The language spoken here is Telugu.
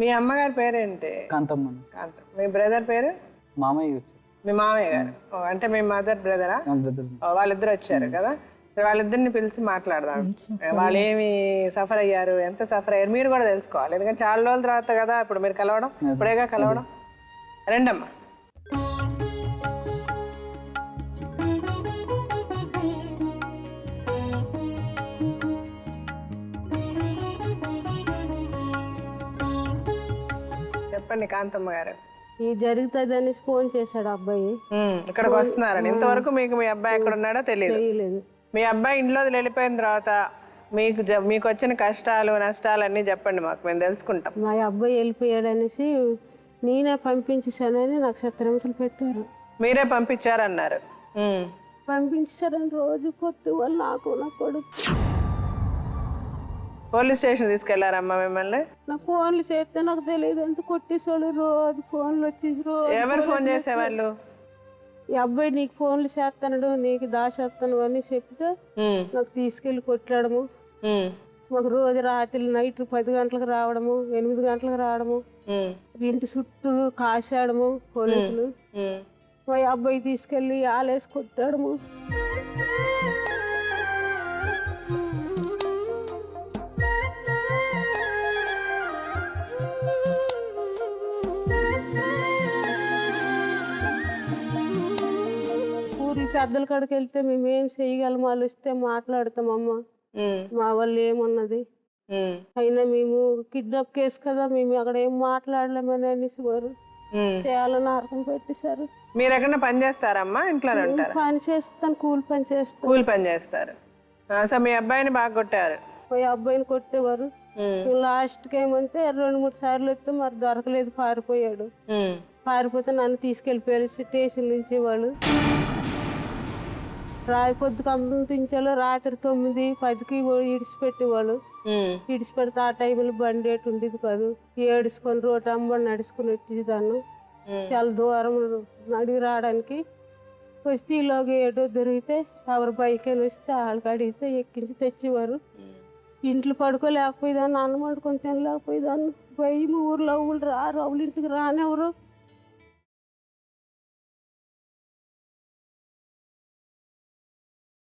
మీ అమ్మగారి పేరేంటి? కాంతమ్మ. కాంతం. మీ బ్రదర్ పేరు? మామయ్య వచ్చారు. మీ మామయ్య గారు. అంటే మీ మదర్ బ్రదరా? బ్రదర్. వాళ్ళిద్దరు వచ్చారు కదా, వాళ్ళిద్దరిని పిలిచి మాట్లాడదాం. వాళ్ళు ఏమి సఫర్ అయ్యారు, ఎంత సఫర్ అయ్యారు మీరు కూడా తెలుసుకోవాలి. ఎందుకంటే చాలా రోజుల తర్వాత కదా ఇప్పుడు మీరు కలవడం, ఇప్పుడేగా కలవడం. రండమ్మా. చెప్పండి కాంతమ్మ గారు. ఇది జరుగుతుందని ఫోన్ చేశాడు అబ్బాయి. ఇక్కడికి వస్తున్నారని. ఇంతవరకు మీకు మీ అబ్బాయి ఎక్కడ ఉన్నాడో తెలియదు. మీ అబ్బాయి ఇంట్లో వెళ్ళిపోయిన తర్వాత మీకు వచ్చిన కష్టాలు నష్టాలు అన్నీ చెప్పండి, మాకు మేము తెలుసుకుంటాం. మా అబ్బాయి వెళ్ళిపోయాడు అనేసి నేనే పంపించేసానని నాకు సత్రహింసలు పెట్టారు. మీరే పంపించారన్నారు. పంపించారని రోజు కొట్టి వాళ్ళు నాకు నా కొడుకు. పోలీస్ స్టేషన్ తీసుకెళ్లారమ్మా మిమ్మల్ని? నా ఫోన్లు చేస్తే నాకు తెలియదు, ఎంత కొట్టేసాడు. రోజు ఫోన్లు వచ్చి రోజు. ఎవరు ఫోన్ చేసేవాళ్ళు? ఈ అబ్బాయి నీకు ఫోన్లు చేస్తాడు, నీకు దాచేస్తాను అని చెప్తే నాకు తీసుకెళ్లి కొట్లాడము. మాకు రోజు రాత్రి నైట్ 10 గంటలకు రావడము, 8 గంటలకు రావడము, ఇంటి చుట్టూ కాసాడము పోలీసులు. మా అబ్బాయి తీసుకెళ్లి ఆలేసి కొట్టాడము. పెద్దల కాడికి వెళ్తే మేమేం చేయగలం, వాళ్ళు వస్తే మాట్లాడతామమ్మా, మా వాళ్ళు ఏమన్నది. అయినా మేము కిడ్నాప్ కేసు కదా, మేము అక్కడ ఏం మాట్లాడలేమని అనేసి వారు చాలా నరకం పెట్టేశారు. మీరు ఎక్కడ పని చేస్తారమ్మా? ఇంట్లోనే ఉంటారు? పని చేస్తాను, కూలి పని చేస్తాను. కూలి పని చేస్తారు. సో మీ అబ్బాయిని బాగా కొట్టారు? మా అబ్బాయిని కొట్టేవారు. లాస్ట్కి ఏమంటే 2-3 సార్లు వస్తే మరి దొరకలేదు, పారిపోయాడు. పారిపోతే నన్ను తీసుకెళ్ళిపోయారు స్టేషన్ నుంచి వాళ్ళు. పొద్దుకు అందించాలో రాత్రి 9-10కి ఇడిచిపెట్టేవాళ్ళు. ఇడిచిపెడితే ఆ టైంలో బండి ఎటు ఉండేది కాదు. ఏడుచుకొని రోడ్డు అమ్మ నడుచుకుని వచ్చేదాన్ని. చాలా దూరం నడిగి రావడానికి వస్తే ఈలోగా ఏటో దొరికితే ఎవరి బైక్ అని వస్తే వాళ్ళకి అడిగితే ఎక్కించి తెచ్చేవారు. ఇంట్లో పడుకోలేకపోయేదాన్ని, అన్నం వండుకొని తినలేకపోయేదాన్ని. భయం, ఊర్లో ఊళ్ళు రారు, వాళ్ళ ఇంటికి రానివ్వరు.